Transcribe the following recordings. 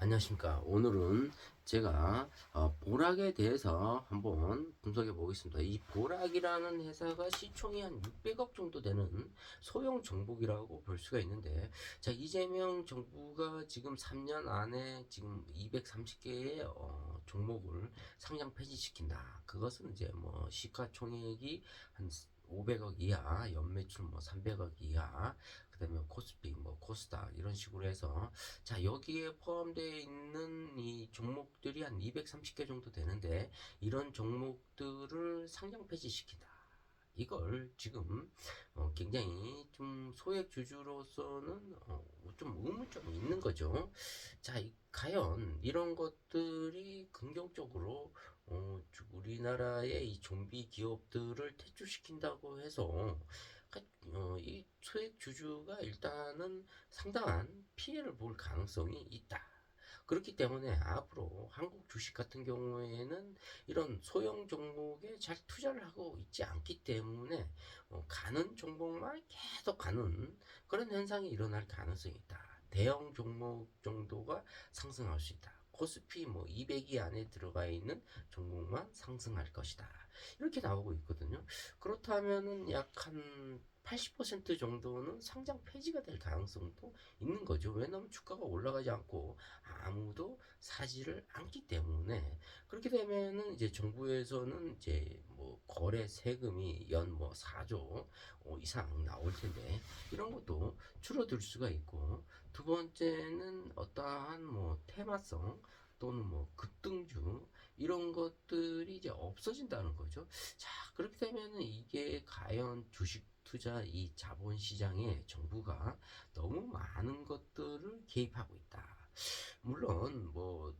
안녕하십니까. 오늘은 제가 보락에 대해서 한번 분석해 보겠습니다. 이 보락이라는 회사가 시총이 한 600억 정도 되는 소형 종목이라고 볼 수가 있는데, 자, 이재명 정부가 지금 3년 안에 지금 230개의 종목을 상장 폐지시킨다. 그것은 이제 뭐 시가총액이 한 500억 이하, 연매출 뭐 300억 이하, 그 다음에 코스피, 뭐 코스닥 이런 식으로 해서, 자, 여기에 포함되어 있는 이 종목들이 한 230개 정도 되는데, 이런 종목들을 상장 폐지시킨다. 이걸 지금 굉장히 좀 소액 주주로서는 좀 의문점이 있는 거죠. 자, 과연 이런 것들이 긍정적으로 우리나라의 이 좀비 기업들을 퇴출시킨다고 해서 이 소액 주주가 일단은 상당한 피해를 볼 가능성이 있다. 그렇기 때문에 앞으로 한국 주식 같은 경우에는 이런 소형 종목에 잘 투자를 하고 있지 않기 때문에 가는 종목만 계속 가는 그런 현상이 일어날 가능성이 있다. 대형 종목 정도가 상승할 수 있다. 코스피 뭐 200위 안에 들어가 있는 종목만 상승할 것이다. 이렇게 나오고 있거든요. 그렇다면은 약 한 80% 정도는 상장 폐지가 될 가능성도 있는 거죠. 왜냐하면 주가가 올라가지 않고 아무도 사지를 않기 때문에. 그렇게 되면은 이제 정부에서는 이제 뭐 거래 세금이 연 뭐 4조 이상 나올 텐데, 이런 것도 줄어들 수가 있고, 두 번째는 어떠한 뭐 테마성 또는 뭐 급등주 이런 것들이 이제 없어진다는 거죠. 자, 그렇게 되면은 이게 과연 주식 투자 이 자본 시장에 정부가 너무 많은 것들을 개입하고 있다. 물론 뭐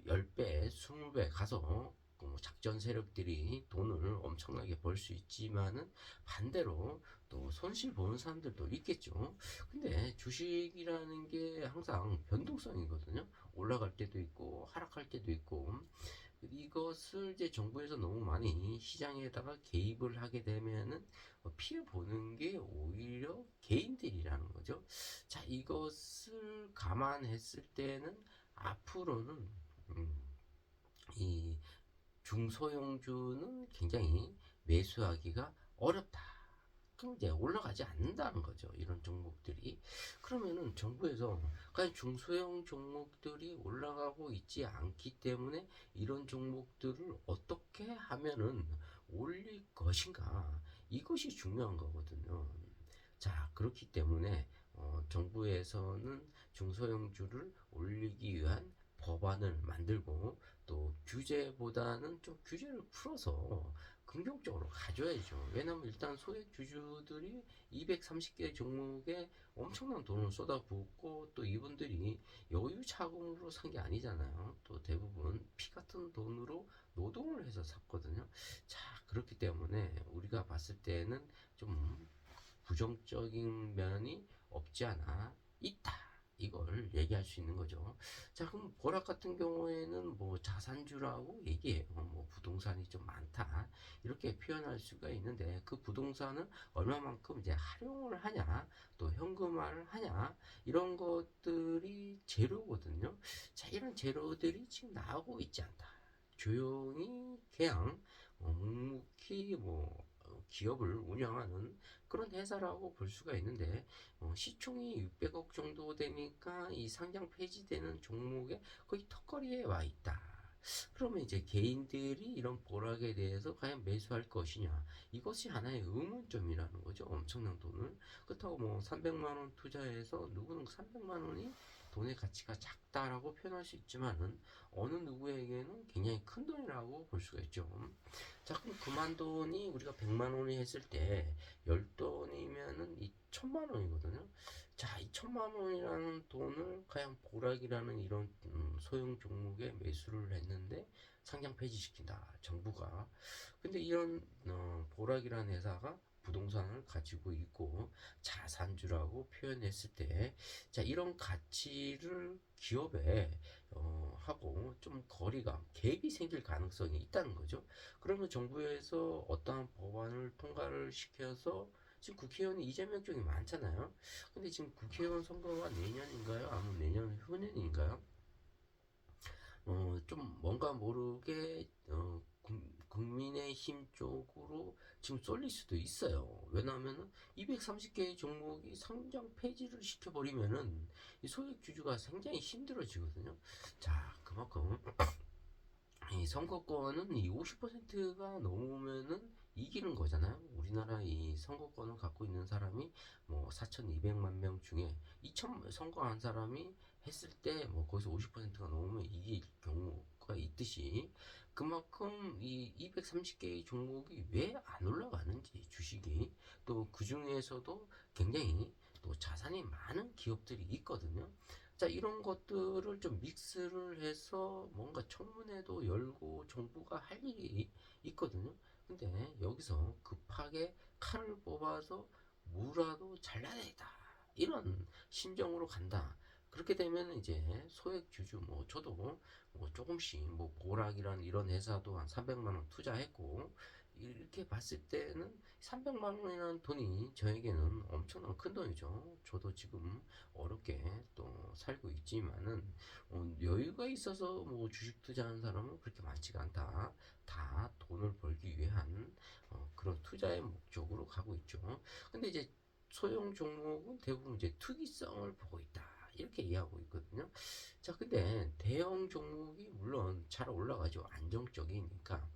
10배, 20배 가서 뭐 작전 세력들이 돈을 엄청나게 벌 수 있지만은 반대로 또 손실 보는 사람들도 있겠죠. 근데 주식이라는 게 항상 변동성이거든요. 올라갈 때도 있고 하락할 때도 있고, 이것을 이제 정부에서 너무 많이 시장에다가 개입을 하게 되면은 피해 보는 게 오히려 개인들이라는 거죠. 자, 이것을 감안했을 때는 앞으로는 음, 이 중소형주는 굉장히 매수하기가 어렵다. 그럼 이제 올라가지 않는다는 거죠. 이런 종목들이. 그러면은 정부에서 과연 중소형 종목들이 올라가고 있지 않기 때문에 이런 종목들을 어떻게 하면은 올릴 것인가. 이것이 중요한 거거든요. 자, 그렇기 때문에 정부에서는 중소형주를 올리기 위한 법안을 만들고, 또 규제보다는 좀 규제를 풀어서 긍정적으로 가져야죠. 왜냐면 일단 소액 주주들이 230개 종목에 엄청난 돈을 쏟아붓고, 또 이분들이 여유 자금으로 산 게 아니잖아요. 또 대부분 피 같은 돈으로 노동을 해서 샀거든요. 자, 그렇기 때문에 우리가 봤을 때는 좀 부정적인 면이 없지 않아 있다. 이걸 얘기할 수 있는 거죠. 자, 그럼 보락 같은 경우에는 뭐 자산주라고 얘기해요. 뭐 부동산이 좀 많다. 이렇게 표현할 수가 있는데, 그 부동산을 얼마만큼 이제 활용을 하냐, 또 현금화를 하냐, 이런 것들이 재료거든요. 자, 이런 재료들이 지금 나오고 있지 않다. 조용히 그냥 묵묵히 뭐 기업을 운영하는 그런 회사라고 볼 수가 있는데, 시총이 600억 정도 되니까 이 상장 폐지되는 종목에 거의 턱걸이에 와 있다. 그러면 이제 개인들이 이런 보락에 대해서 과연 매수할 것이냐, 이것이 하나의 의문점이라는 거죠. 엄청난 돈을. 그렇다고 뭐 300만 원 투자해서 누구는 300만 원이 돈의 가치가 작다라고 표현할 수 있지만은 어느 누구에게는 굉장히 큰 돈이라고 볼 수가 있죠. 자, 그럼 그만 돈이 우리가 100만 원이 했을 때 10돈이면은 이 1000만 원이거든요. 자, 이 1000만 원이라는 돈을 과연 보락이라는 이런 소형 종목에 매수를 했는데 상장 폐지시킨다. 정부가. 근데 이런 보락이라는 회사가 부동산을 가지고 있고 자산주라고 표현했을 때, 자, 이런 가치를 기업에 하고 좀 거리가 갭이 생길 가능성이 있다는 거죠. 그러면 정부에서 어떠한 법안을 통과를 시켜서, 지금 국회의원이 이재명 쪽이 많잖아요. 근데 지금 국회의원 선거가 내년인가요? 아니면 내년 후년인가요? 좀 뭔가 모르게 국민의힘 쪽으로 지금 쏠릴 수도 있어요. 왜냐하면은 230개의 종목이 상장 폐지를 시켜버리면은 이 소액 주주가 굉장히 힘들어지거든요. 자, 그만큼 이 선거권은 이 50%가 넘으면은 이기는 거잖아요. 우리나라 이 선거권을 갖고 있는 사람이 뭐 4,200만 명 중에 2천 선거한 사람이 했을 때 뭐 거기서 50%가 넘으면 이길 경우가 있듯이 그만큼 이 230개의 종목이 왜 안 올라가는지 주식이 또 그 중에서도 굉장히 또 자산이 많은 기업들이 있거든요. 자, 이런 것들을 좀 믹스를 해서 뭔가 청문회도 열고 정부가 할 일이 있거든요. 근데 여기서 급하게 칼을 뽑아서 무라도 잘라내다. 이런 심정으로 간다. 그렇게 되면 이제 소액 주주 뭐 저도 뭐 조금씩 뭐 보락이란 이런 회사도 한 300만 원 투자했고 이렇게 봤을 때는 300만 원이라는 돈이 저에게는 엄청난 큰 돈이죠. 저도 지금 어렵게 또 살고 있지만은 여유가 있어서 뭐 주식 투자하는 사람은 그렇게 많지가 않다. 다 돈을 벌기 위한 그런 투자의 목적으로 가고 있죠. 근데 이제 소형 종목은 대부분 이제 투기성을 보고 있다. 이렇게 이해하고 있거든요. 자, 근데 대형 종목이 물론 잘 올라가죠. 안정적이니까.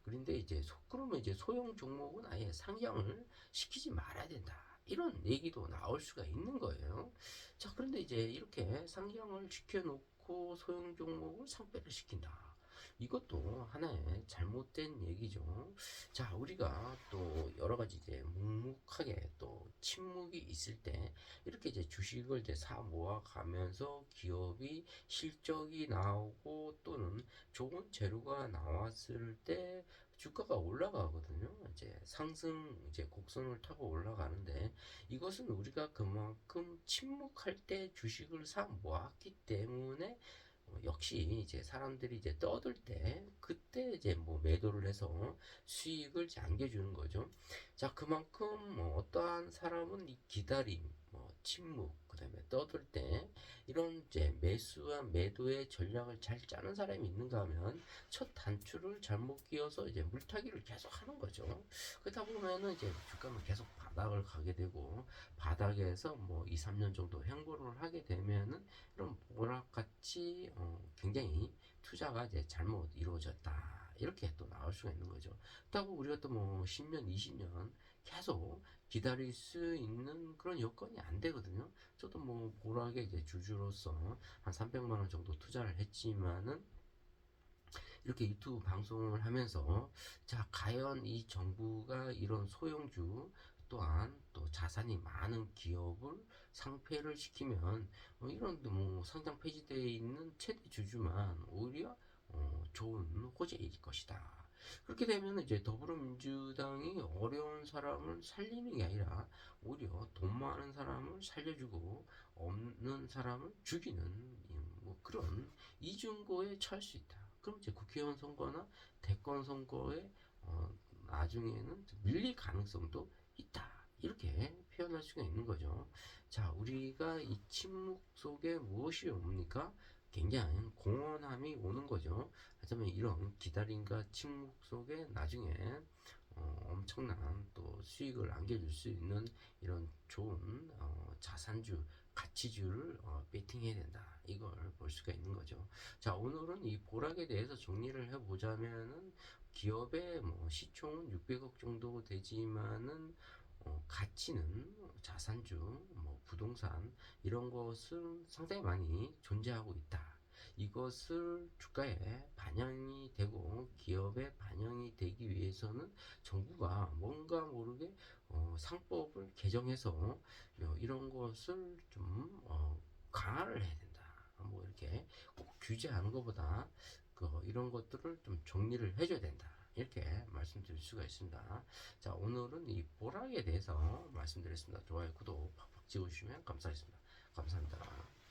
그런데 이제 그러면 이제 소형 종목은 아예 상장을 시키지 말아야 된다. 이런 얘기도 나올 수가 있는 거예요. 자, 그런데 이제 이렇게 상장을 시켜놓고 소형 종목을 상폐를 시킨다. 이것도 하나의 잘못된 얘기죠. 자, 우리가 또 여러 가지 이제 묵묵하게 또 침묵이 있을 때 이렇게 이제 주식을 이제 사 모아 가면서 기업이 실적이 나오고 또는 좋은 재료가 나왔을 때 주가가 올라가거든요. 이제 상승 이제 곡선을 타고 올라가는데 이것은 우리가 그만큼 침묵할 때 주식을 사 모았기 때문에 역시 이제 사람들이 이제 떠들 때 그때 이제 뭐 매도를 해서 수익을 이제 안겨주는 거죠. 자, 그만큼 뭐 어떠한 사람은 이 기다림, 뭐 침묵, 그다음에 떠들 때 이런 이제 매수와 매도의 전략을 잘 짜는 사람이 있는가 하면 첫 단추를 잘못 끼워서 이제 물타기를 계속 하는 거죠. 그러다 보면은 이제 주가는 계속 바닥을 가게 되고 바닥에서 뭐 2, 3년 정도 횡보를 하게 되면은 이런 보락같이 굉장히 투자가 이제 잘못 이루어졌다. 이렇게 또 나올 수가 있는 거죠. 그렇다고 우리가 또 뭐 10년, 20년 계속 기다릴 수 있는 그런 여건이 안 되거든요. 저도 뭐 보락에 이제 주주로서 한 300만 원 정도 투자를 했지만은 이렇게 유튜브 방송을 하면서 자, 과연 이 정부가 이런 소형주 또한 또 자산이 많은 기업을 상폐를 시키면 이런 뭐 상장 폐지되어 있는 최대 주주만 오히려 좋은 호재일 것이다. 그렇게 되면 이제 더불어민주당이 어려운 사람을 살리는 게 아니라 오히려 돈 많은 사람을 살려주고 없는 사람을 죽이는 뭐 그런 이중고에 처할 수 있다. 그럼 이제 국회의원 선거나 대권 선거에 나중에는 밀릴 가능성도 있다. 이렇게 표현할 수가 있는 거죠. 자, 우리가 이 침묵 속에 무엇이 옵니까? 굉장히 공허함이 오는 거죠. 하지만 이런 기다림과 침묵 속에 나중에 엄청난 또 수익을 안겨줄 수 있는 이런 좋은 자산주, 가치주를 베팅해야 된다. 이걸 볼 수가 있는 거죠. 자, 오늘은 이 보락에 대해서 정리를 해보자면은 기업의 뭐 시총은 600억 정도 되지만은 가치는 자산주, 뭐 부동산 이런 것은 상당히 많이 존재하고 있다. 이것을 주가에 반영이 되고 기업에 반영이 되기 위해서는 정부가 뭔가 모르게 상법을 개정해서 이런 것을 좀 강화를 해야 된다. 뭐 이렇게 꼭 규제하는 것보다 이런 것들을 좀 정리를 해줘야 된다. 이렇게 말씀드릴 수가 있습니다. 자, 오늘은 이 보락에 대해서 말씀드렸습니다. 좋아요, 구독 팍팍 찍어주시면 감사하겠습니다. 감사합니다.